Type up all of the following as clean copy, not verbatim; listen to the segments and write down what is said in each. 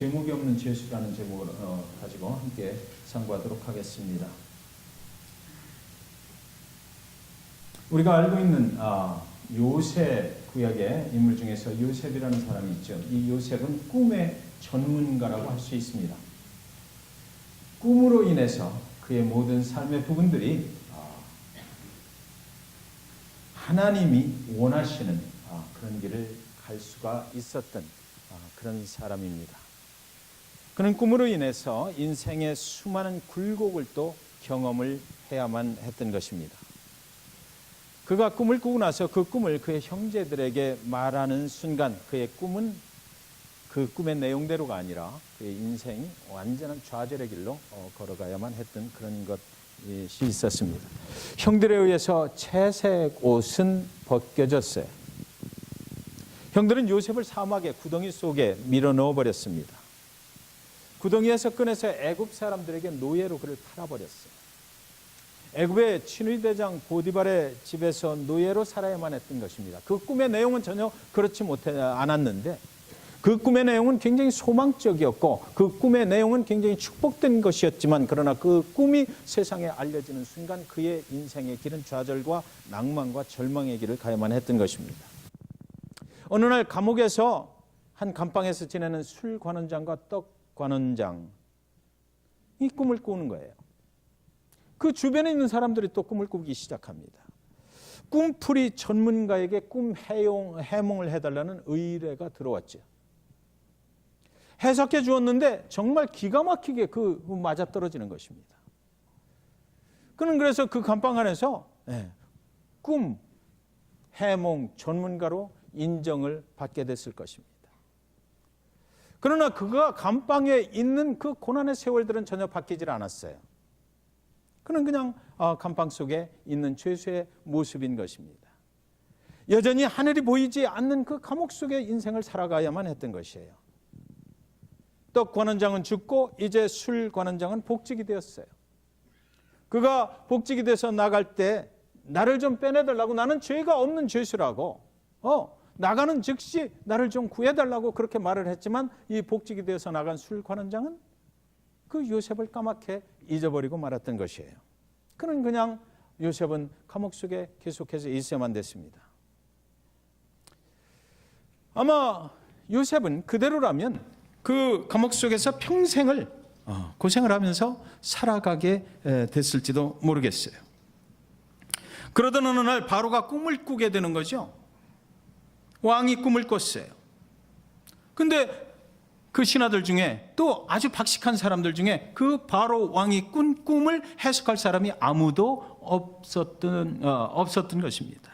제목이 없는 죄수라는 제목을 가지고 함께 상고하도록 하겠습니다. 우리가 알고 있는 요셉 구약의 인물 중에서 요셉이라는 사람이 있죠. 이 요셉은 꿈의 전문가라고 할 수 있습니다. 꿈으로 인해서 그의 모든 삶의 부분들이 하나님이 원하시는 그런 길을 갈 수가 있었던 그런 사람입니다. 그는 꿈으로 인해서 인생의 수많은 굴곡을 또 경험을 해야만 했던 것입니다. 그가 꿈을 꾸고 나서 그 꿈을 그의 형제들에게 말하는 순간 그의 꿈은 그 꿈의 내용대로가 아니라 그의 인생이 완전한 좌절의 길로 걸어가야만 했던 그런 것이 있었습니다. 형들에 의해서 채색 옷은 벗겨졌어요. 형들은 요셉을 사막의 구덩이 속에 밀어 넣어버렸습니다. 구덩이에서 꺼내서 애굽 사람들에게 노예로 그를 팔아버렸어요. 애굽의 친위대장 보디발의 집에서 노예로 살아야만 했던 것입니다. 그 꿈의 내용은 전혀 그렇지 않았는데 그 꿈의 내용은 굉장히 소망적이었고 그 꿈의 내용은 굉장히 축복된 것이었지만 그러나 그 꿈이 세상에 알려지는 순간 그의 인생의 길은 좌절과 낭만과 절망의 길을 가야만 했던 것입니다. 어느 날 감옥에서 한 감방에서 지내는 술 관원장과 떡 관원장 이 꿈을 꾸는 거예요. 그 주변에 있는 사람들이 또 꿈을 꾸기 시작합니다. 꿈풀이 전문가에게 꿈 해몽을 해달라는 의뢰가 들어왔죠. 해석해 주었는데 정말 기가 막히게 그 맞아떨어지는 것입니다. 그는 그래서 그 감방 안에서 꿈 해몽 전문가로 인정을 받게 됐을 것입니다. 그러나 그가 감방에 있는 그 고난의 세월들은 전혀 바뀌질 않았어요. 그는 그냥 감방 속에 있는 죄수의 모습인 것입니다. 여전히 하늘이 보이지 않는 그 감옥 속의 인생을 살아가야만 했던 것이에요. 떡 관원장은 죽고 이제 술 관원장은 복직이 되었어요. 그가 복직이 돼서 나갈 때 나를 좀 빼내달라고, 나는 죄가 없는 죄수라고 나가는 즉시 나를 좀 구해달라고 그렇게 말을 했지만 이 복직이 되어서 나간 술 관원장은 그 요셉을 까맣게 잊어버리고 말았던 것이에요. 그는 그냥 요셉은 감옥 속에 계속해서 있어야만 됐습니다. 아마 요셉은 그대로라면 그 감옥 속에서 평생을 고생을 하면서 살아가게 됐을지도 모르겠어요. 그러던 어느 날 바로가 꿈을 꾸게 되는 거죠. 왕이 꿈을 꿨어요. 근데 그 신하들 중에 또 아주 박식한 사람들 중에 그 바로 왕이 꾼 꿈을 해석할 사람이 아무도 없었던 것입니다.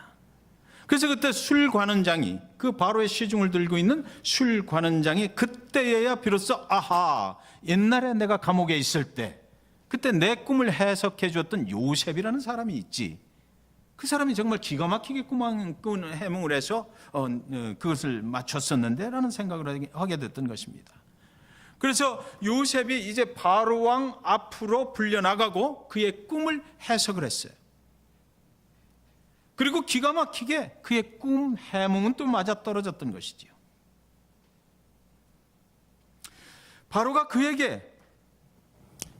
그래서 그때 술 관원장이, 그 바로의 시중을 들고 있는 술 관원장이 그때에야 비로소 옛날에 내가 감옥에 있을 때 그때 내 꿈을 해석해 주었던 요셉이라는 사람이 있지. 그 사람이 정말 기가 막히게 꿈 해몽을 해서 그것을 맞췄었는데 라는 생각을 하게 됐던 것입니다. 그래서 요셉이 이제 바로 왕 앞으로 불려나가고 그의 꿈을 해석을 했어요. 그리고 기가 막히게 그의 꿈 해몽은 또 맞아떨어졌던 것이지요. 바로가 그에게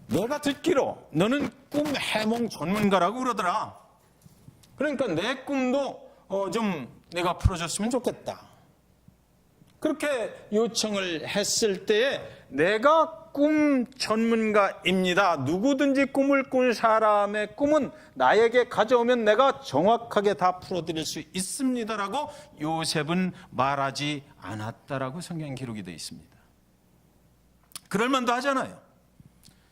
내가 듣기로 너는 꿈 해몽 전문가라고 그러더라. 그러니까 내 꿈도 좀 내가 풀어줬으면 좋겠다. 그렇게 요청을 했을 때에 내가 꿈 전문가입니다. 누구든지 꿈을 꾼 사람의 꿈은 나에게 가져오면 내가 정확하게 다 풀어드릴 수 있습니다라고 요셉은 말하지 않았다라고 성경 기록이 되어 있습니다. 그럴 만도 하잖아요.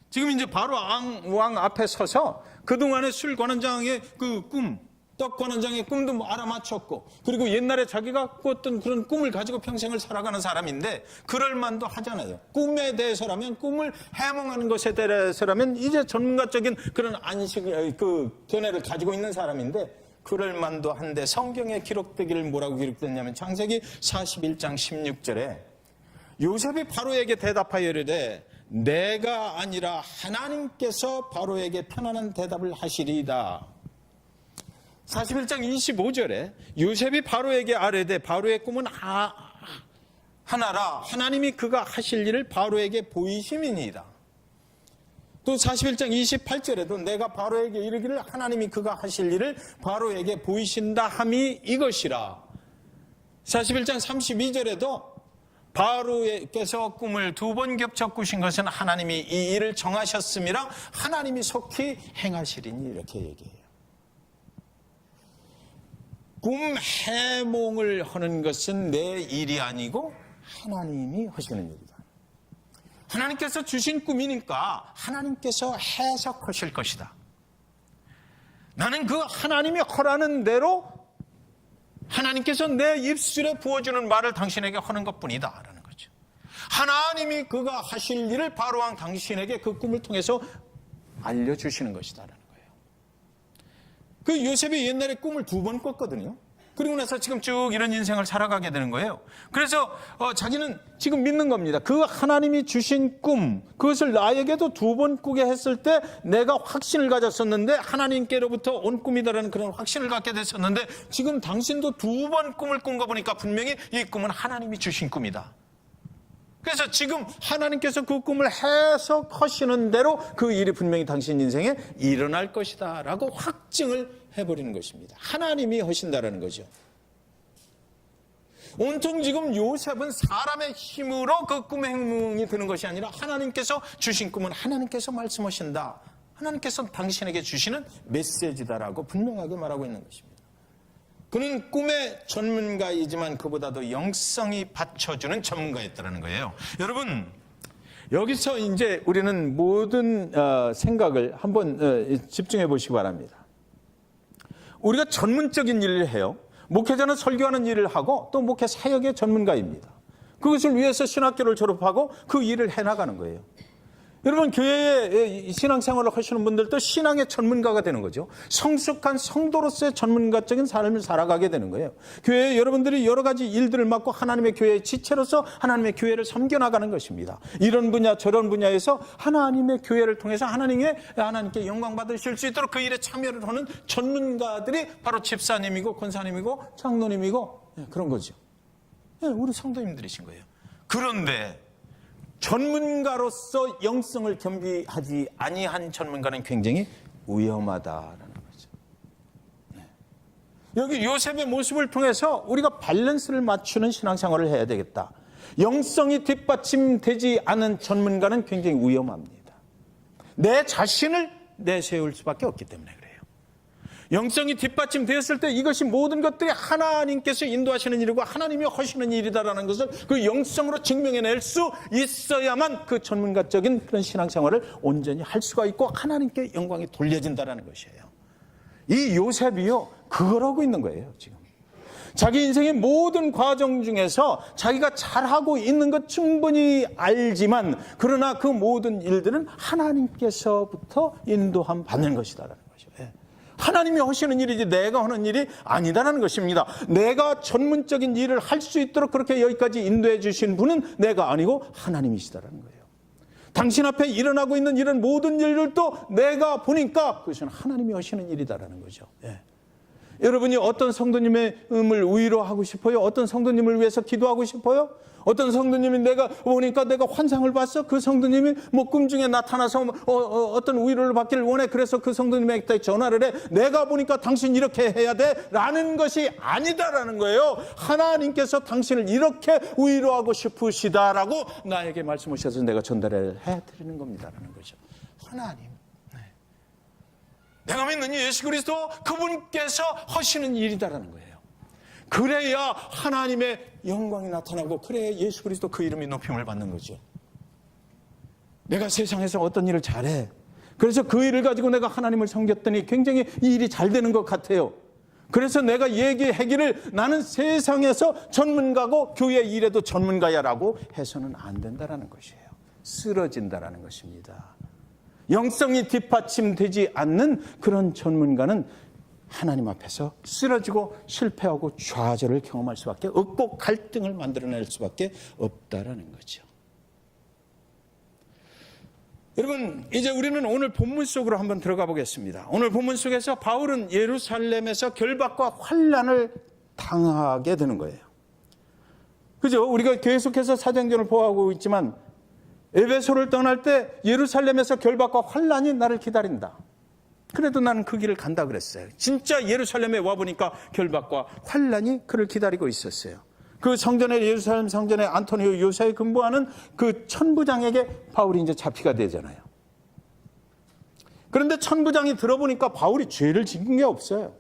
지금 이제 바로 왕 앞에 서서 그동안의 술 관원장의 그 꿈, 떡 관원장의 꿈도 알아맞혔고, 그리고 옛날에 자기가 꾸었던 그런 꿈을 가지고 평생을 살아가는 사람인데 그럴 만도 하잖아요. 꿈에 대해서라면, 꿈을 해몽하는 것에 대해서라면 이제 전문가적인 그런 그 견해를 가지고 있는 사람인데 그럴 만도 한데 성경에 기록되기를 뭐라고 기록됐냐면 창세기 41장 16절에 요셉이 바로에게 대답하여 이르되 내가 아니라 하나님께서 바로에게 편안한 대답을 하시리이다. 41장 25절에 요셉이 바로에게 아뢰되 바로의 꿈은 하나라 하나님이 그가 하실 일을 바로에게 보이심이니이다. 또 41장 28절에도 내가 바로에게 이르기를 하나님이 그가 하실 일을 바로에게 보이신다 함이 이것이라. 41장 32절에도 바로께서 꿈을 2번 겹쳐 꾸신 것은 하나님이 이 일을 정하셨음이라 하나님이 속히 행하시리니 이렇게 얘기해요. 꿈 해몽을 하는 것은 내 일이 아니고 하나님이 하시는 일이다. 하나님께서 주신 꿈이니까 하나님께서 해석하실 것이다. 나는 그 하나님이 허라는 대로 하나님께서 내 입술에 부어주는 말을 당신에게 하는 것뿐이다 라는 거죠. 하나님이 그가 하실 일을 바로왕 당신에게 그 꿈을 통해서 알려주시는 것이다 라는 거예요. 그 요셉이 옛날에 꿈을 2번 꿨거든요. 그리고 나서 지금 쭉 이런 인생을 살아가게 되는 거예요. 그래서 자기는 지금 믿는 겁니다. 그 하나님이 주신 꿈, 그것을 나에게도 2번 꾸게 했을 때 내가 확신을 가졌었는데 하나님께로부터 온 꿈이다라는 그런 확신을 갖게 됐었는데 지금 당신도 2번 꿈을 꾼 거 보니까 분명히 이 꿈은 하나님이 주신 꿈이다. 그래서 지금 하나님께서 그 꿈을 해석하시는 대로 그 일이 분명히 당신 인생에 일어날 것이다 라고 확증을 해버리는 것입니다. 하나님이 하신다라는 거죠. 온통 지금 요셉은 사람의 힘으로 그 꿈의 행몽이 드는 것이 아니라 하나님께서 주신 꿈은 하나님께서 말씀하신다. 하나님께서 당신에게 주시는 메시지다라고 분명하게 말하고 있는 것입니다. 그는 꿈의 전문가이지만 그보다도 영성이 받쳐주는 전문가였다는 거예요. 여러분, 여기서 이제 우리는 모든 생각을 한번 집중해 보시기 바랍니다. 우리가 전문적인 일을 해요. 목회자는 설교하는 일을 하고 또 목회 사역의 전문가입니다. 그것을 위해서 신학교를 졸업하고 그 일을 해나가는 거예요. 여러분, 교회에 신앙생활을 하시는 분들도 신앙의 전문가가 되는 거죠. 성숙한 성도로서의 전문가적인 삶을 살아가게 되는 거예요. 교회에 여러분들이 여러 가지 일들을 맡고 하나님의 교회의 지체로서 하나님의 교회를 섬겨나가는 것입니다. 이런 분야 저런 분야에서 하나님의 교회를 통해서 하나님께 영광 받으실 수 있도록 그 일에 참여를 하는 전문가들이 바로 집사님이고 권사님이고 장로님이고 그런 거죠. 우리 성도님들이신 거예요. 그런데 전문가로서 영성을 겸비하지 아니한 전문가는 굉장히 위험하다라는 거죠. 여기 요셉의 모습을 통해서 우리가 밸런스를 맞추는 신앙생활을 해야 되겠다. 영성이 뒷받침되지 않은 전문가는 굉장히 위험합니다. 내 자신을 내세울 수밖에 없기 때문에 그래요. 영성이 뒷받침되었을 때 이것이 모든 것들이 하나님께서 인도하시는 일이고 하나님이 하시는 일이다라는 것을 그 영성으로 증명해낼 수 있어야만 그 전문가적인 그런 신앙생활을 온전히 할 수가 있고 하나님께 영광이 돌려진다라는 것이에요. 이 요셉이요, 그걸 하고 있는 거예요. 지금 자기 인생의 모든 과정 중에서 자기가 잘하고 있는 것 충분히 알지만 그러나 그 모든 일들은 하나님께서부터 인도함 받는 것이다라는 거죠. 하나님이 하시는 일이지 내가 하는 일이 아니다라는 것입니다. 내가 전문적인 일을 할 수 있도록 그렇게 여기까지 인도해 주신 분은 내가 아니고 하나님이시다라는 거예요. 당신 앞에 일어나고 있는 이런 모든 일들도 내가 보니까 그것은 하나님이 하시는 일이다라는 거죠. 여러분이 어떤 성도님의 위로하고 싶어요? 어떤 성도님을 위해서 기도하고 싶어요? 어떤 성도님이 내가 보니까 내가 환상을 봤어? 그 성도님이 꿈 중에 나타나서 어떤 위로를 받기를 원해. 그래서 그 성도님에게 전화를 해. 내가 보니까 당신 이렇게 해야 돼. 라는 것이 아니다라는 거예요. 하나님께서 당신을 이렇게 위로하고 싶으시다라고 나에게 말씀하셔서 내가 전달을 해드리는 겁니다라는 거죠. 하나님. 내가 믿는 예수 그리스도 그분께서 하시는 일이다라는 거예요. 그래야 하나님의 영광이 나타나고 그래야 예수 그리스도 그 이름이 높임을 받는 거죠. 내가 세상에서 어떤 일을 잘해. 그래서 그 일을 가지고 내가 하나님을 섬겼더니 굉장히 이 일이 잘 되는 것 같아요. 그래서 내가 얘기하기를 나는 세상에서 전문가고 교회 일에도 전문가야라고 해서는 안 된다라는 것이에요. 쓰러진다라는 것입니다. 영성이 뒷받침되지 않는 그런 전문가는 하나님 앞에서 쓰러지고 실패하고 좌절을 경험할 수밖에 없고 갈등을 만들어낼 수밖에 없다라는 거죠. 여러분, 이제 우리는 오늘 본문 속으로 한번 들어가 보겠습니다. 오늘 본문 속에서 바울은 예루살렘에서 결박과 환난을 당하게 되는 거예요. 그죠? 우리가 계속해서 사도행전을 보아하고 있지만 에베소를 떠날 때 예루살렘에서 결박과 환란이 나를 기다린다. 그래도 나는 그 길을 간다 그랬어요. 진짜 예루살렘에 와보니까 결박과 환란이 그를 기다리고 있었어요. 그 성전에, 예루살렘 성전에 안토니오 요새에 근무하는 그 천부장에게 바울이 이제 잡히가 되잖아요. 그런데 천부장이 들어보니까 바울이 죄를 지은 게 없어요.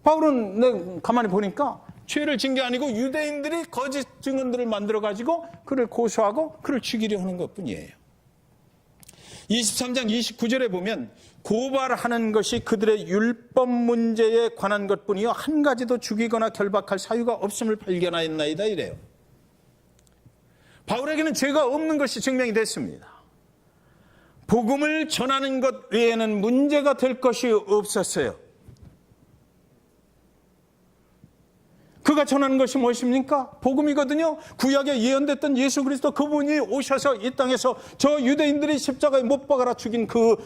바울은 가만히 보니까 죄를 지은 게 아니고 유대인들이 거짓 증언들을 만들어가지고 그를 고소하고 그를 죽이려 하는 것뿐이에요. 23장 29절에 보면 고발하는 것이 그들의 율법 문제에 관한 것뿐이요 한 가지도 죽이거나 결박할 사유가 없음을 발견하였나이다 이래요. 바울에게는 죄가 없는 것이 증명이 됐습니다. 복음을 전하는 것 외에는 문제가 될 것이 없었어요. 그가 전하는 것이 무엇입니까? 복음이거든요. 구약에 예언됐던 예수 그리스도 그분이 오셔서 이 땅에서 저 유대인들이 십자가에 못 박아라 죽인 그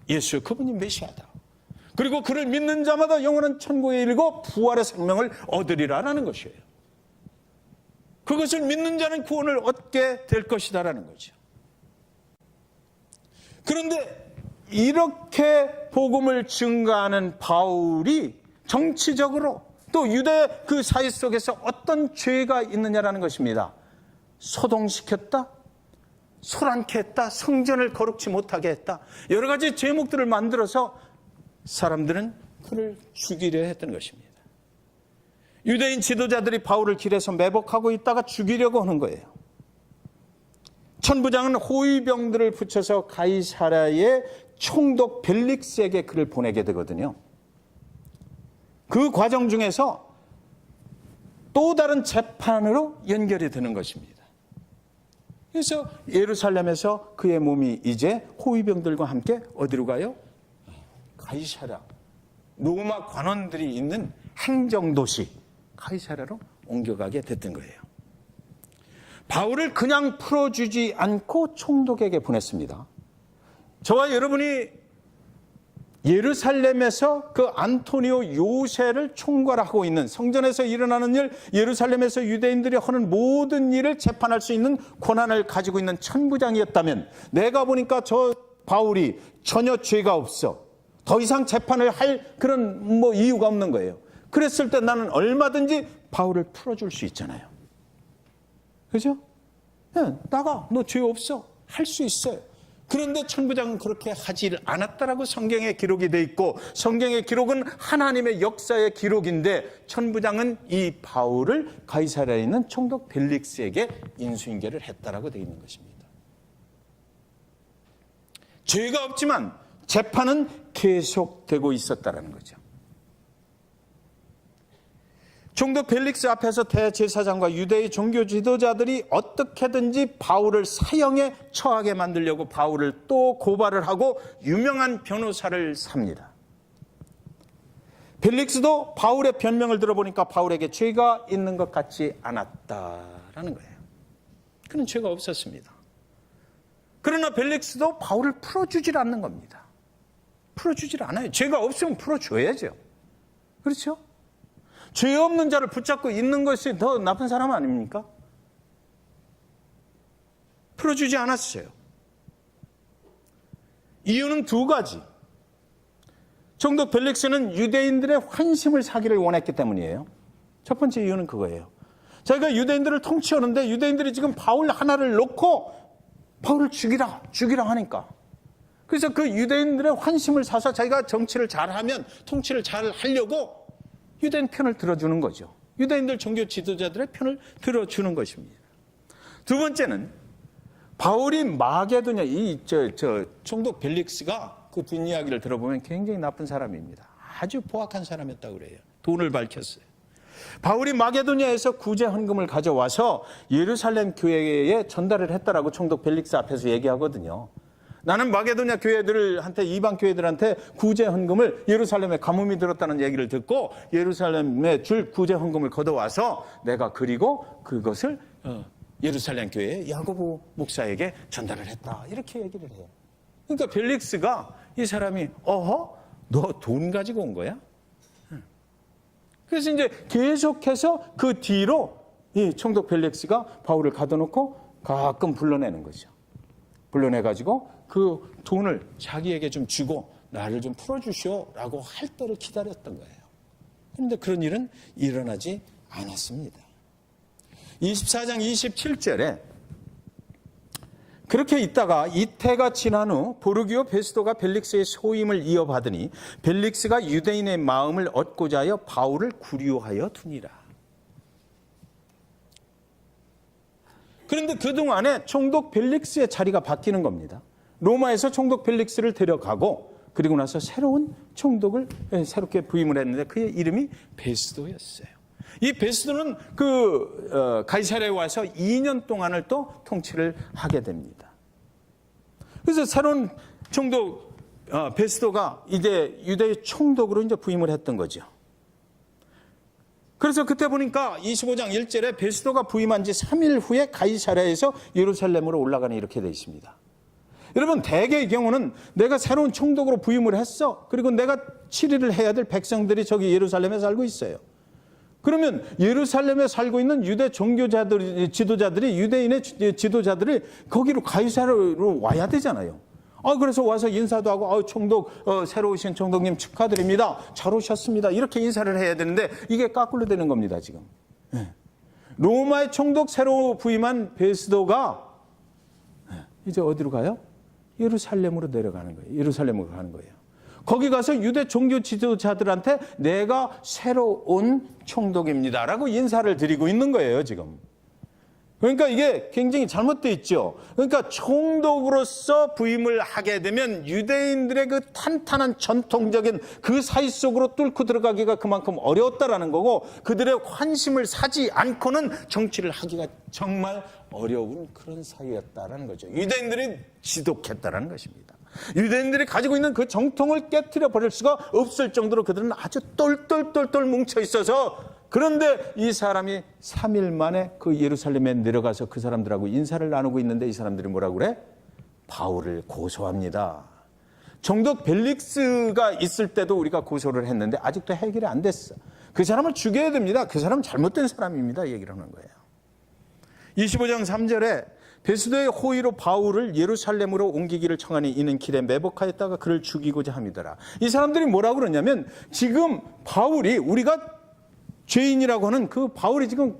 예수, 그분이 메시아다. 그리고 그를 믿는 자마다 영원한 천국에 이르고 부활의 생명을 얻으리라라는 것이에요. 그것을 믿는 자는 구원을 얻게 될 것이다라는 거죠. 그런데 이렇게 복음을 증거하는 바울이 정치적으로 또 유대 그 사회 속에서 어떤 죄가 있느냐라는 것입니다. 소동시켰다, 소란케 했다, 성전을 거룩지 못하게 했다, 여러 가지 제목들을 만들어서 사람들은 그를 죽이려 했던 것입니다. 유대인 지도자들이 바울을 길에서 매복하고 있다가 죽이려고 하는 거예요. 천부장은 호위병들을 붙여서 가이사랴의 총독 벨릭스에게 그를 보내게 되거든요. 그 과정 중에서 또 다른 재판으로 연결이 되는 것입니다. 그래서 예루살렘에서 그의 몸이 이제 호위병들과 함께 어디로 가요? 가이사랴, 로마 관원들이 있는 행정도시 가이사랴로 옮겨가게 됐던 거예요. 바울을 그냥 풀어주지 않고 총독에게 보냈습니다. 저와 여러분이 예루살렘에서 그 안토니오 요새를 총괄하고 있는, 성전에서 일어나는 일, 예루살렘에서 유대인들이 하는 모든 일을 재판할 수 있는 권한을 가지고 있는 천부장이었다면, 내가 보니까 저 바울이 전혀 죄가 없어, 더 이상 재판을 할 그런 이유가 없는 거예요. 그랬을 때 나는 얼마든지 바울을 풀어줄 수 있잖아요. 그죠? 야, 나가, 너 죄 없어, 할 수 있어요. 그런데 천부장은 그렇게 하지 않았다라고 성경에 기록이 돼 있고, 성경의 기록은 하나님의 역사의 기록인데, 천부장은 이 바울을 가이사랴에 있는 총독 벨릭스에게 인수인계를 했다라고 돼 있는 것입니다. 죄가 없지만 재판은 계속되고 있었다라는 거죠. 총독 벨릭스 앞에서 대제사장과 유대의 종교 지도자들이 어떻게든지 바울을 사형에 처하게 만들려고 바울을 또 고발을 하고 유명한 변호사를 삽니다. 벨릭스도 바울의 변명을 들어보니까 바울에게 죄가 있는 것 같지 않았다라는 거예요. 그는 죄가 없었습니다. 그러나 벨릭스도 바울을 풀어주질 않는 겁니다. 풀어주질 않아요. 죄가 없으면 풀어줘야죠. 그렇죠? 죄 없는 자를 붙잡고 있는 것이 더 나쁜 사람 아닙니까? 풀어주지 않았어요. 이유는 두 가지. 총독 벨릭스는 유대인들의 환심을 사기를 원했기 때문이에요. 첫 번째 이유는 그거예요. 자기가 유대인들을 통치하는데 유대인들이 지금 바울 하나를 놓고 바울을 죽이라 하니까. 그래서 그 유대인들의 환심을 사서 자기가 정치를 잘하면, 통치를 잘 하려고 유대인 편을 들어주는 거죠. 유대인들 종교 지도자들의 편을 들어주는 것입니다. 두 번째는 바울이 마게도냐, 총독 벨릭스가 그 뒷이야기를 들어보면 굉장히 나쁜 사람입니다. 아주 포악한 사람이었다고 그래요. 돈을 밝혔어요. 바울이 마게도냐에서 구제 헌금을 가져와서 예루살렘 교회에 전달을 했다라고 총독 벨릭스 앞에서 얘기하거든요. 나는 마게도냐 교회들한테, 이방 교회들한테 구제 헌금을, 예루살렘에 가뭄이 들었다는 얘기를 듣고 예루살렘에 줄 구제 헌금을 걷어와서 내가 그리고 그것을 예루살렘 교회 야고보 목사에게 전달을 했다, 이렇게 얘기를 해요. 그러니까 벨릭스가, 이 사람이 너 돈 가지고 온 거야? 그래서 이제 계속해서 그 뒤로 이 총독 벨릭스가 바울을 가둬놓고 가끔 불러내는 거죠. 불러내가지고 그 돈을 자기에게 좀 주고 나를 좀 풀어주시오라고 할 때를 기다렸던 거예요. 그런데 그런 일은 일어나지 않았습니다. 24장 27절에 그렇게 있다가 이태가 지난 후 보르기오 베스도가 벨릭스의 소임을 이어받으니 벨릭스가 유대인의 마음을 얻고자 하여 바울을 구류하여 두니라. 그런데 그동안에 총독 벨릭스의 자리가 바뀌는 겁니다. 로마에서 총독 벨릭스를 데려가고 그리고 나서 새로운 총독을 새롭게 부임을 했는데 그의 이름이 베스도였어요. 이 베스도는 가이사랴에 와서 2년 동안을 또 통치를 하게 됩니다. 그래서 새로운 총독 베스도가 이제 유대의 총독으로 이제 부임을 했던 거죠. 그래서 그때 보니까 25장 1절에 베스도가 부임한 지 3일 후에 가이사랴에서 예루살렘으로 올라가는 이렇게 되어 있습니다. 여러분 대개의 경우는 내가 새로운 총독으로 부임을 했어. 그리고 내가 치리를 해야 될 백성들이 저기 예루살렘에 살고 있어요. 그러면 예루살렘에 살고 있는 유대 종교자들, 지도자들이 유대인의 지도자들이 거기로 가이사랴로 와야 되잖아요. 그래서 와서 인사도 하고 총독 새로 오신 총독님 축하드립니다. 잘 오셨습니다. 이렇게 인사를 해야 되는데 이게 거꾸로 되는 겁니다. 지금. 로마의 총독 새로 부임한 베스도가 이제 어디로 가요? 예루살렘으로 내려가는 거예요. 예루살렘으로 가는 거예요. 거기 가서 유대 종교 지도자들한테 내가 새로 온 총독입니다라고 인사를 드리고 있는 거예요. 지금. 그러니까 이게 굉장히 잘못되어 있죠. 그러니까 총독으로서 부임을 하게 되면 유대인들의 그 탄탄한 전통적인 그 사이 속으로 뚫고 들어가기가 그만큼 어려웠다라는 거고 그들의 환심을 사지 않고는 정치를 하기가 정말 어려운 그런 사이였다라는 거죠. 유대인들이 지독했다라는 것입니다. 유대인들이 가지고 있는 그 정통을 깨트려 버릴 수가 없을 정도로 그들은 아주 똘똘똘똘 뭉쳐 있어서 그런데 이 사람이 3일 만에 그 예루살렘에 내려가서 그 사람들하고 인사를 나누고 있는데 이 사람들이 뭐라고 그래? 바울을 고소합니다. 총독 벨릭스가 있을 때도 우리가 고소를 했는데 아직도 해결이 안 됐어. 그 사람을 죽여야 됩니다. 그 사람은 잘못된 사람입니다. 얘기를 하는 거예요. 25장 3절에 베스도의 호의로 바울을 예루살렘으로 옮기기를 청하니 이는 길에 매복하였다가 그를 죽이고자 함이더라. 이 사람들이 뭐라고 그러냐면 지금 바울이 우리가 죄인이라고 하는 그 바울이 지금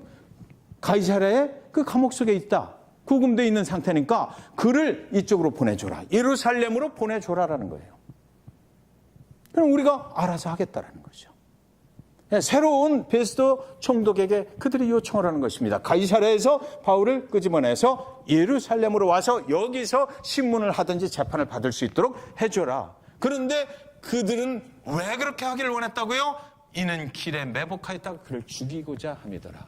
가이사랴의 그 감옥 속에 있다. 구금되어 있는 상태니까 그를 이쪽으로 보내줘라. 예루살렘으로 보내줘라라는 거예요. 그럼 우리가 알아서 하겠다라는 거죠. 새로운 베스도 총독에게 그들이 요청을 하는 것입니다. 가이사랴에서 바울을 끄집어내서 예루살렘으로 와서 여기서 신문을 하든지 재판을 받을 수 있도록 해줘라. 그런데 그들은 왜 그렇게 하기를 원했다고요? 이는 길에 매복하였다가 그를 죽이고자 함이더라.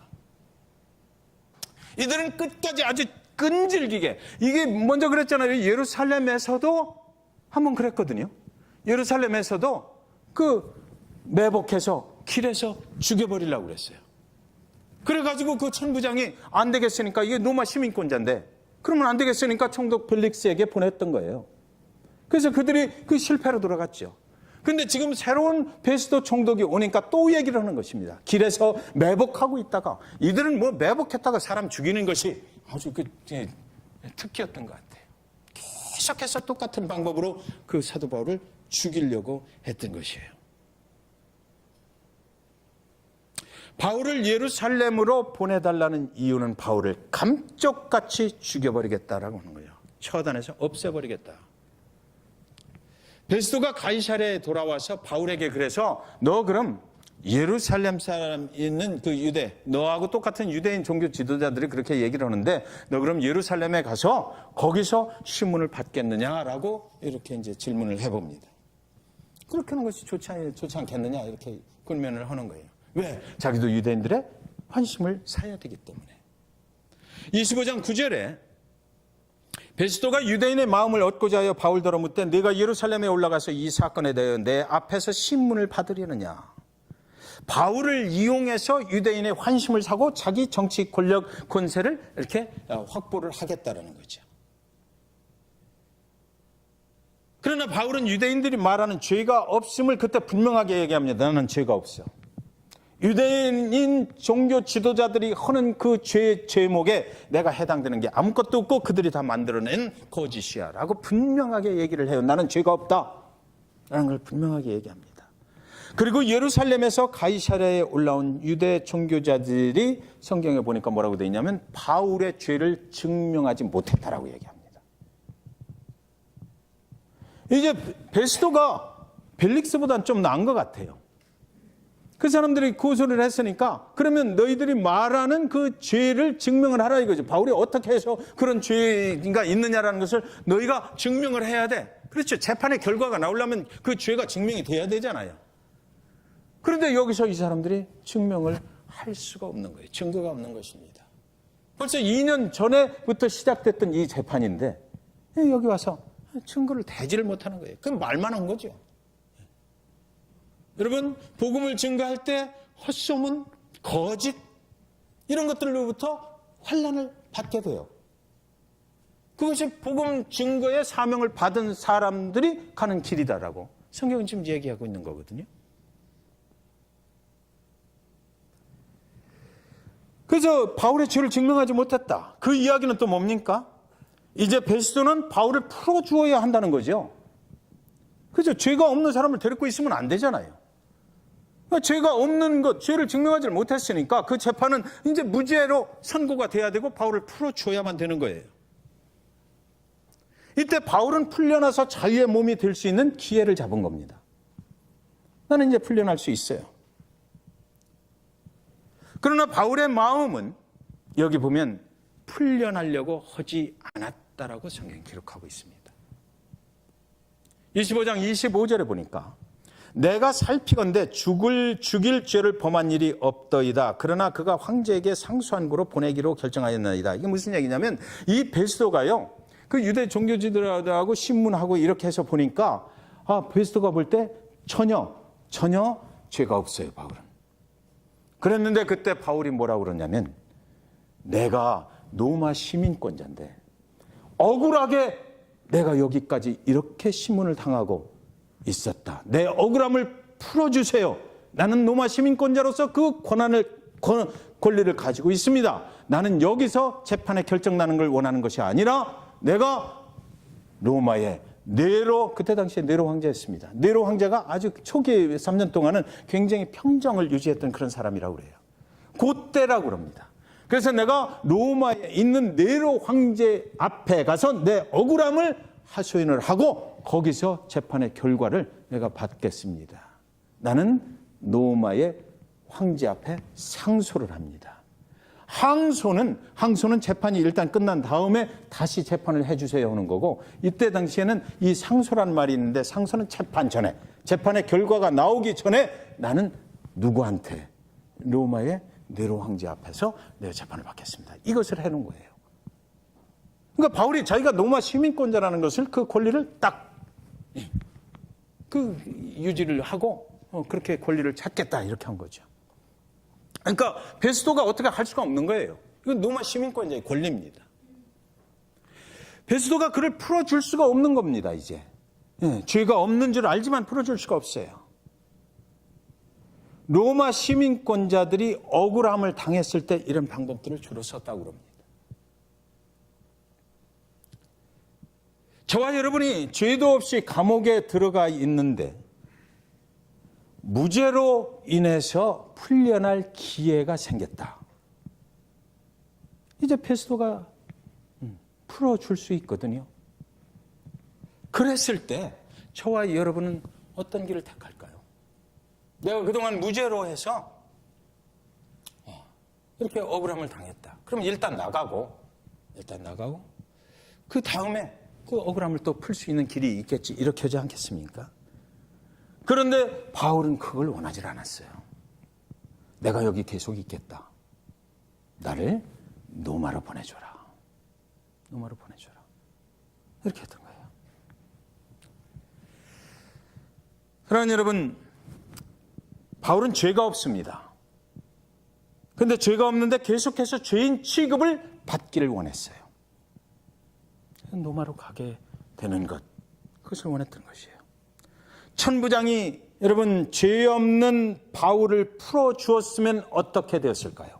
이들은 끝까지 아주 끈질기게 이게 먼저 그랬잖아요. 예루살렘에서도 한번 그랬거든요. 예루살렘에서도 그 매복해서 길에서 죽여버리려고 그랬어요. 그래가지고 그 천부장이 안 되겠으니까 이게 로마 시민권자인데 그러면 안 되겠으니까 총독 벨릭스에게 보냈던 거예요. 그래서 그들이 그 실패로 돌아갔죠. 근데 지금 새로운 베스도 총독이 오니까 또 얘기를 하는 것입니다. 길에서 매복하고 있다가 이들은 뭐 매복했다가 사람 죽이는 것이 아주 그 특기였던 것 같아요. 계속해서 똑같은 방법으로 그 사도 바울을 죽이려고 했던 것이에요. 바울을 예루살렘으로 보내달라는 이유는 바울을 감쪽같이 죽여버리겠다라고 하는 거예요. 처단해서 없애버리겠다. 베스도가 가이사랴에 돌아와서 바울에게 그래서 너 그럼 예루살렘 사람 있는 그 유대 너하고 똑같은 유대인 종교 지도자들이 그렇게 얘기를 하는데 너 그럼 예루살렘에 가서 거기서 신문을 받겠느냐라고 이렇게 이제 질문을 해봅니다. 그렇게 하는 것이 좋지 않겠느냐 이렇게 권면을 하는 거예요. 왜? 자기도 유대인들의 환심을 사야 되기 때문에. 25장 9절에 베스도가 유대인의 마음을 얻고자 하여 바울더러 묻되 네가 예루살렘에 올라가서 이 사건에 대하여 내 앞에서 신문을 받으려느냐. 바울을 이용해서 유대인의 환심을 사고 자기 정치 권력 권세를 이렇게 확보를 하겠다라는 거죠. 그러나 바울은 유대인들이 말하는 죄가 없음을 그때 분명하게 얘기합니다. 나는 죄가 없어. 유대인인 종교 지도자들이 하는 그 죄 제목에 내가 해당되는 게 아무것도 없고 그들이 다 만들어낸 거짓이야 라고 분명하게 얘기를 해요. 나는 죄가 없다 라는 걸 분명하게 얘기합니다. 그리고 예루살렘에서 가이사랴에 올라온 유대 종교자들이 성경에 보니까 뭐라고 되어 있냐면 바울의 죄를 증명하지 못했다라고 얘기합니다. 이제 베스도가 벨릭스보다는 좀 나은 것 같아요. 그 사람들이 고소를 했으니까 그러면 너희들이 말하는 그 죄를 증명을 하라 이거죠. 바울이 어떻게 해서 그런 죄가 있느냐라는 것을 너희가 증명을 해야 돼. 그렇죠. 재판의 결과가 나오려면 그 죄가 증명이 돼야 되잖아요. 그런데 여기서 이 사람들이 증명을 할 수가 없는 거예요. 증거가 없는 것입니다. 벌써 2년 전에부터 시작됐던 이 재판인데 여기 와서 증거를 대지를 못하는 거예요. 그럼 말만 한 거죠. 여러분, 복음을 증거할 때 헛소문, 거짓 이런 것들로부터 환난을 받게 돼요. 그것이 복음 증거의 사명을 받은 사람들이 가는 길이다라고 성경은 지금 얘기하고 있는 거거든요. 그래서 바울의 죄를 증명하지 못했다. 그 이야기는 또 뭡니까? 이제 베스도는 바울을 풀어주어야 한다는 거죠. 그죠? 죄가 없는 사람을 데리고 있으면 안 되잖아요. 죄가 없는 것, 죄를 증명하지 못했으니까 그 재판은 이제 무죄로 선고가 돼야 되고 바울을 풀어줘야만 되는 거예요. 이때 바울은 풀려나서 자유의 몸이 될 수 있는 기회를 잡은 겁니다. 나는 이제 풀려날 수 있어요. 그러나 바울의 마음은 여기 보면 풀려나려고 하지 않았다라고 성경이 기록하고 있습니다. 25장 25절에 보니까 내가 살피건대 죽일 죄를 범한 일이 없더이다. 그러나 그가 황제에게 상수한 고로 보내기로 결정하였나이다. 이게 무슨 얘기냐면 이 베스도가요. 그 유대 종교지들하고 신문하고 이렇게 해서 보니까 베스도가 볼 때 전혀 죄가 없어요. 바울은. 그랬는데 그때 바울이 뭐라고 그러냐면 내가 로마 시민권자인데 억울하게 내가 여기까지 이렇게 신문을 당하고 있었다. 내 억울함을 풀어주세요. 나는 로마 시민권자로서 그 권리를 가지고 있습니다. 나는 여기서 재판에 결정나는 걸 원하는 것이 아니라 내가 로마의 네로, 그때 당시에 네로 황제였습니다. 네로 황제가 아주 초기 3년 동안은 굉장히 평정을 유지했던 그런 사람이라고 그래요. 그때라고 그럽니다. 그래서 내가 로마에 있는 네로 황제 앞에 가서 내 억울함을 하소연을 하고 거기서 재판의 결과를 내가 받겠습니다. 나는 로마의 황제 앞에 상소를 합니다. 항소는 재판이 일단 끝난 다음에 다시 재판을 해주세요 하는 거고 이때 당시에는 이 상소라는 말이 있는데 상소는 재판 전에 재판의 결과가 나오기 전에 나는 누구한테 로마의 네로 황제 앞에서 내가 재판을 받겠습니다. 이것을 해놓은 거예요. 그러니까 바울이 자기가 로마 시민권자라는 것을 그 권리를 딱 그 유지를 하고 그렇게 권리를 찾겠다 이렇게 한 거죠. 그러니까 베스도가 어떻게 할 수가 없는 거예요. 이건 로마 시민권자의 권리입니다. 베스도가 그를 풀어줄 수가 없는 겁니다. 이제 죄가 없는 줄 알지만 풀어줄 수가 없어요. 로마 시민권자들이 억울함을 당했을 때 이런 방법들을 주로 썼다고 그럽니다. 저와 여러분이 죄도 없이 감옥에 들어가 있는데 무죄로 인해서 풀려날 기회가 생겼다. 이제 베스도가 풀어줄 수 있거든요. 그랬을 때 저와 여러분은 어떤 길을 택할까요? 내가 그동안 무죄로 해서 이렇게 억울함을 당했다. 그럼 일단 나가고 그 다음에 그 억울함을 또 풀 수 있는 길이 있겠지 이렇게 하지 않겠습니까? 그런데 바울은 그걸 원하지 않았어요. 내가 여기 계속 있겠다. 나를 로마로 보내줘라. 로마로 보내줘라. 이렇게 했던 거예요. 그러나 여러분, 바울은 죄가 없습니다. 그런데 죄가 없는데 계속해서 죄인 취급을 받기를 원했어요. 로마로 가게 되는 것, 그것을 원했던 것이에요. 천부장이 여러분, 죄 없는 바울을 풀어주었으면 어떻게 되었을까요?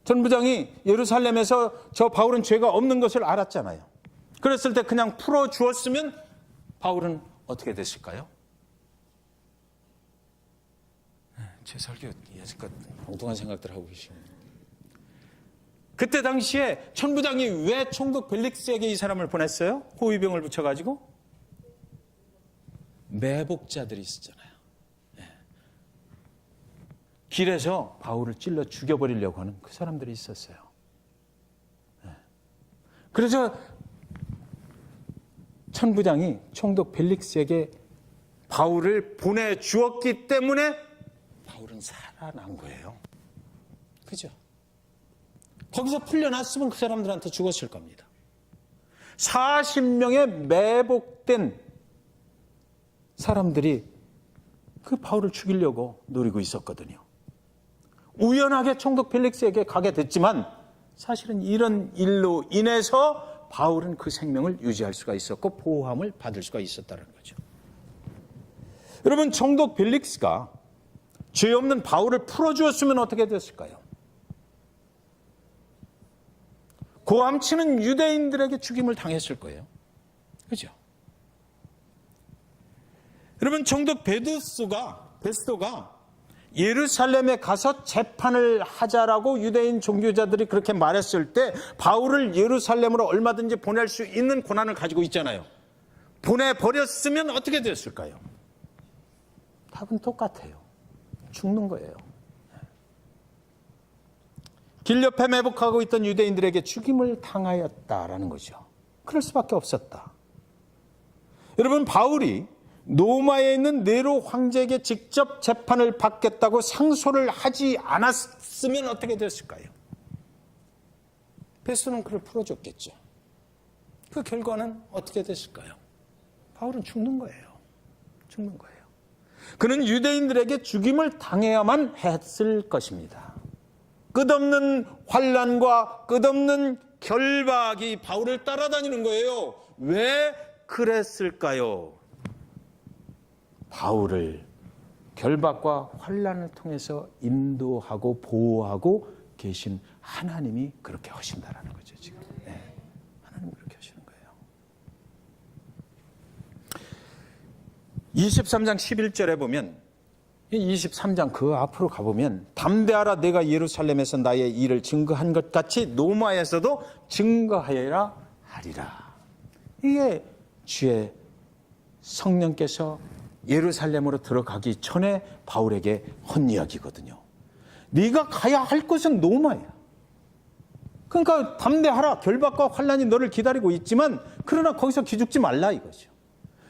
전부장이 예루살렘에서 저 바울은 죄가 없는 것을 알았잖아요. 그랬을 때 그냥 풀어주었으면 바울은 어떻게 됐을까요? 제 설교 여지껏 엉뚱한 생각들 하고 계십니다. 그때 당시에 천부장이 왜 총독 벨릭스에게 이 사람을 보냈어요? 호위병을 붙여가지고? 매복자들이 있었잖아요. 길에서 바울을 찔러 죽여버리려고 하는 그 사람들이 있었어요. 그래서 천부장이 총독 벨릭스에게 바울을 보내주었기 때문에 바울은 살아난 거예요. 그죠? 거기서 풀려났으면 그 사람들한테 죽었을 겁니다. 40명의 매복된 사람들이 그 바울을 죽이려고 노리고 있었거든요. 우연하게 총독 펠릭스에게 가게 됐지만 사실은 이런 일로 인해서 바울은 그 생명을 유지할 수가 있었고 보호함을 받을 수가 있었다는 거죠. 여러분, 총독 펠릭스가 죄 없는 바울을 풀어주었으면 어떻게 됐을까요? 고함치는 유대인들에게 죽임을 당했을 거예요. 그죠? 여러분, 총독 베스도가 예루살렘에 가서 재판을 하자라고 유대인 종교자들이 그렇게 말했을 때 바울을 예루살렘으로 얼마든지 보낼 수 있는 권한을 가지고 있잖아요. 보내버렸으면 어떻게 됐을까요? 답은 똑같아요. 죽는 거예요. 길 옆에 매복하고 있던 유대인들에게 죽임을 당하였다라는 거죠. 그럴 수밖에 없었다. 여러분, 바울이 로마에 있는 네로 황제에게 직접 재판을 받겠다고 상소를 하지 않았으면 어떻게 됐을까요? 베스도는 그를 풀어줬겠죠. 그 결과는 어떻게 됐을까요? 바울은 죽는 거예요. 죽는 거예요. 그는 유대인들에게 죽임을 당해야만 했을 것입니다. 끝없는 환난과 끝없는 결박이 바울을 따라다니는 거예요. 왜 그랬을까요? 바울을 결박과 환난을 통해서 인도하고 보호하고 계신 하나님이 그렇게 하신다라는 거죠. 지금 하나님이 그렇게 하시는 거예요. 23장 11절에 보면 23장 그 앞으로 가보면 담대하라, 내가 예루살렘에서 나의 일을 증거한 것 같이 로마에서도 증거하여라 하리라. 이게 주의 성령께서 예루살렘으로 들어가기 전에 바울에게 한 이야기거든요. 네가 가야 할 곳은 로마야. 그러니까 담대하라, 결박과 환난이 너를 기다리고 있지만 그러나 거기서 기죽지 말라 이거죠.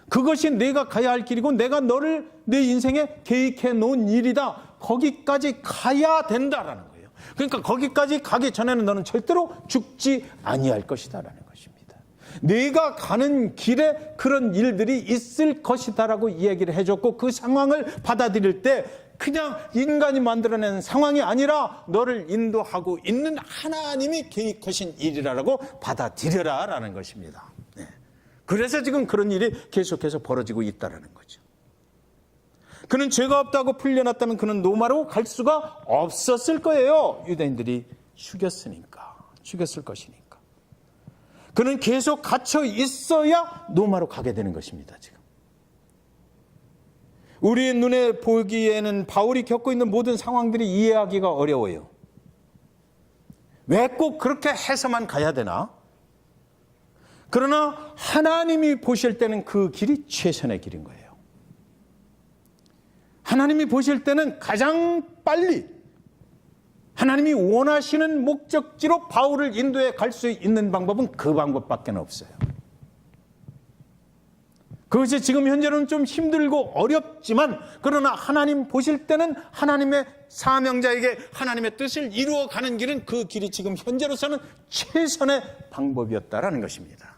그것이 내가 가야 할 길이고 내가 너를 내 인생에 계획해 놓은 일이다. 거기까지 가야 된다라는 거예요. 그러니까 거기까지 가기 전에는 너는 절대로 죽지 아니할 것이다라는 것입니다. 내가 가는 길에 그런 일들이 있을 것이다라고 이야기를 해줬고 그 상황을 받아들일 때 그냥 인간이 만들어낸 상황이 아니라 너를 인도하고 있는 하나님이 계획하신 일이라고 받아들여라라는 것입니다. 그래서 지금 그런 일이 계속해서 벌어지고 있다는 거죠. 그는 죄가 없다고 풀려났다면 그는 로마로 갈 수가 없었을 거예요. 유대인들이 죽였을 것이니까. 그는 계속 갇혀 있어야 로마로 가게 되는 것입니다. 지금 우리의 눈에 보기에는 바울이 겪고 있는 모든 상황들이 이해하기가 어려워요. 왜 꼭 그렇게 해서만 가야 되나? 그러나 하나님이 보실 때는 그 길이 최선의 길인 거예요. 하나님이 보실 때는 가장 빨리 하나님이 원하시는 목적지로 바울을 인도해 갈 수 있는 방법은 그 방법밖에 없어요. 그것이 지금 현재는 좀 힘들고 어렵지만 그러나 하나님 보실 때는 하나님의 사명자에게 하나님의 뜻을 이루어가는 길은 그 길이 지금 현재로서는 최선의 방법이었다라는 것입니다.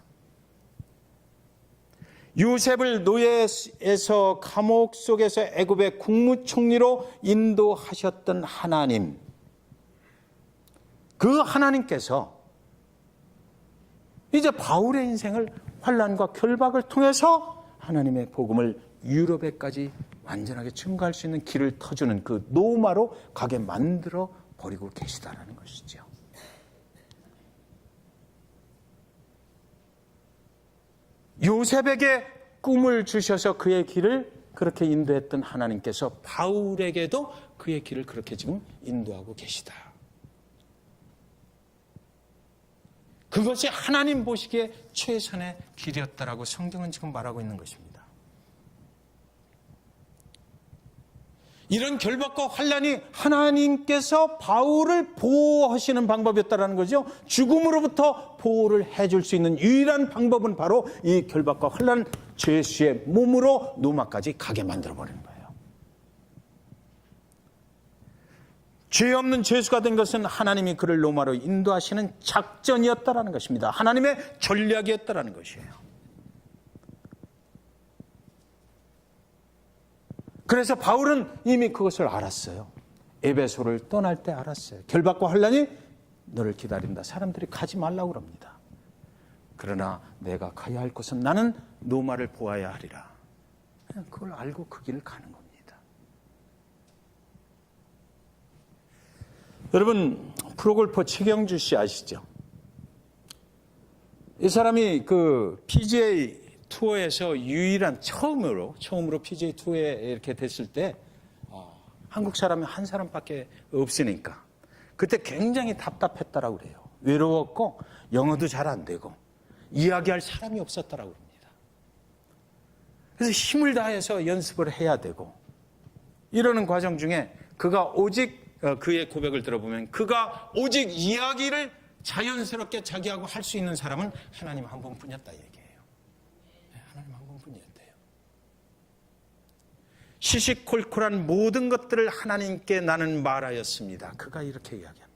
요셉을 노예에서 감옥 속에서 애굽의 국무총리로 인도하셨던 하나님, 그 하나님께서 이제 바울의 인생을 환난과 결박을 통해서 하나님의 복음을 유럽에까지 완전하게 증거할 수 있는 길을 터주는 그 노마로 가게 만들어 버리고 계시다라는 것이죠. 요셉에게 꿈을 주셔서 그의 길을 그렇게 인도했던 하나님께서 바울에게도 그의 길을 그렇게 지금 인도하고 계시다. 그것이 하나님 보시기에 최선의 길이었다라고 성경은 지금 말하고 있는 것입니다. 이런 결박과 환난이 하나님께서 바울을 보호하시는 방법이었다는 거죠. 죽음으로부터 보호를 해줄 수 있는 유일한 방법은 바로 이 결박과 환난, 죄수의 몸으로 노마까지 가게 만들어버리는 거예요. 죄 없는 죄수가 된 것은 하나님이 그를 로마로 인도하시는 작전이었다라는 것입니다. 하나님의 전략이었다라는 것이에요. 그래서 바울은 이미 그것을 알았어요. 에베소를 떠날 때 알았어요. 결박과 환난이 너를 기다린다. 사람들이 가지 말라고 그럽니다. 그러나 내가 가야 할 곳은 나는 노마를 보아야 하리라. 그냥 그걸 알고 그 길을 가는 겁니다. 여러분, 프로골퍼 최경주 씨 아시죠? 이 사람이 그 PGA 투어에서 유일한 처음으로 PGA 투어에 이렇게 됐을 때 한국 사람이 한 사람밖에 없으니까 그때 굉장히 답답했다라고 그래요. 외로웠고 영어도 잘 안 되고 이야기할 사람이 없었다라고 합니다. 그래서 힘을 다해서 연습을 해야 되고 이러는 과정 중에 그가 오직 그의 고백을 들어보면 그가 오직 이야기를 자연스럽게 자기하고 할 수 있는 사람은 하나님 한 분뿐이었다 얘기예요. 하나님 한 분뿐이었대요. 시시콜콜한 모든 것들을 하나님께 나는 말하였습니다. 그가 이렇게 이야기합니다.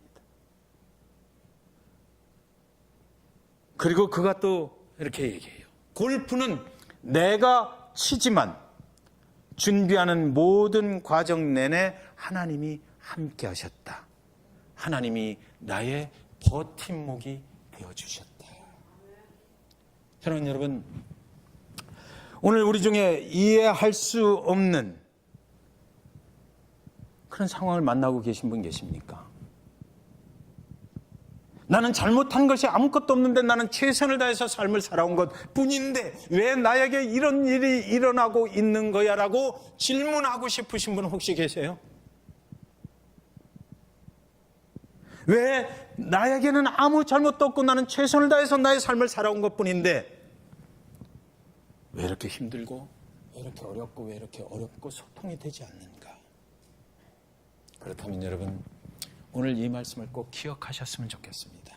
그리고 그가 또 이렇게 얘기해요. 골프는 내가 치지만 준비하는 모든 과정 내내 하나님이 함께 하셨다. 하나님이 나의 버팀목이 되어주셨다. 사랑하는 여러분, 오늘 우리 중에 이해할 수 없는 그런 상황을 만나고 계신 분 계십니까? 나는 잘못한 것이 아무것도 없는데 나는 최선을 다해서 삶을 살아온 것 뿐인데 왜 나에게 이런 일이 일어나고 있는 거야? 라고 질문하고 싶으신 분 혹시 계세요? 왜 나에게는 아무 잘못도 없고 나는 최선을 다해서 나의 삶을 살아온 것 뿐인데 왜 이렇게 힘들고 왜 이렇게 어렵고 왜 이렇게 어렵고 소통이 되지 않는가? 그렇다면 여러분, 오늘 이 말씀을 꼭 기억하셨으면 좋겠습니다.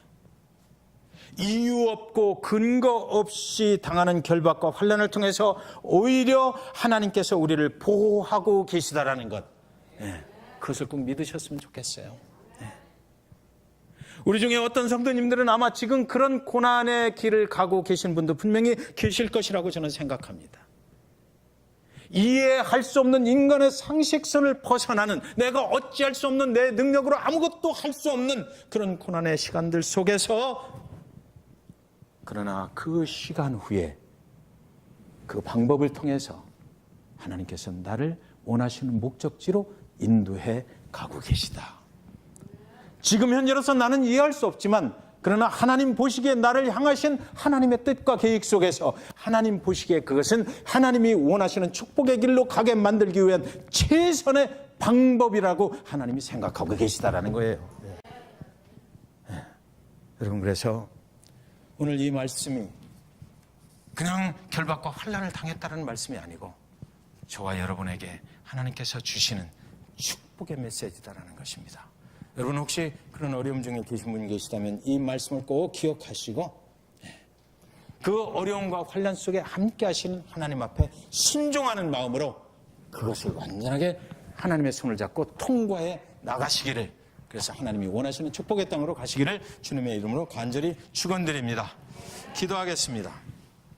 이유 없고 근거 없이 당하는 결박과 환난을 통해서 오히려 하나님께서 우리를 보호하고 계시다라는 것, 그것을 꼭 믿으셨으면 좋겠어요. 우리 중에 어떤 성도님들은 아마 지금 그런 고난의 길을 가고 계신 분도 분명히 계실 것이라고 저는 생각합니다. 이해할 수 없는 인간의 상식선을 벗어나는, 내가 어찌할 수 없는, 내 능력으로 아무것도 할 수 없는 그런 고난의 시간들 속에서, 그러나 그 시간 후에 그 방법을 통해서 하나님께서 나를 원하시는 목적지로 인도해 가고 계시다. 지금 현재로서 나는 이해할 수 없지만 그러나 하나님 보시기에 나를 향하신 하나님의 뜻과 계획 속에서 하나님 보시기에 그것은 하나님이 원하시는 축복의 길로 가게 만들기 위한 최선의 방법이라고 하나님이 생각하고 계시다라는 거예요. 여러분, 그래서 오늘 이 말씀이 그냥 결박과 환난을 당했다는 말씀이 아니고 저와 여러분에게 하나님께서 주시는 축복의 메시지다라는 것입니다. 여러분, 혹시 그런 어려움 중에 계신 분 계시다면 이 말씀을 꼭 기억하시고 그 어려움과 환난 속에 함께 하시는 하나님 앞에 순종하는 마음으로 그것을 완전하게 하나님의 손을 잡고 통과해 나가시기를, 그래서 하나님이 원하시는 축복의 땅으로 가시기를 주님의 이름으로 간절히 축원드립니다. 기도하겠습니다.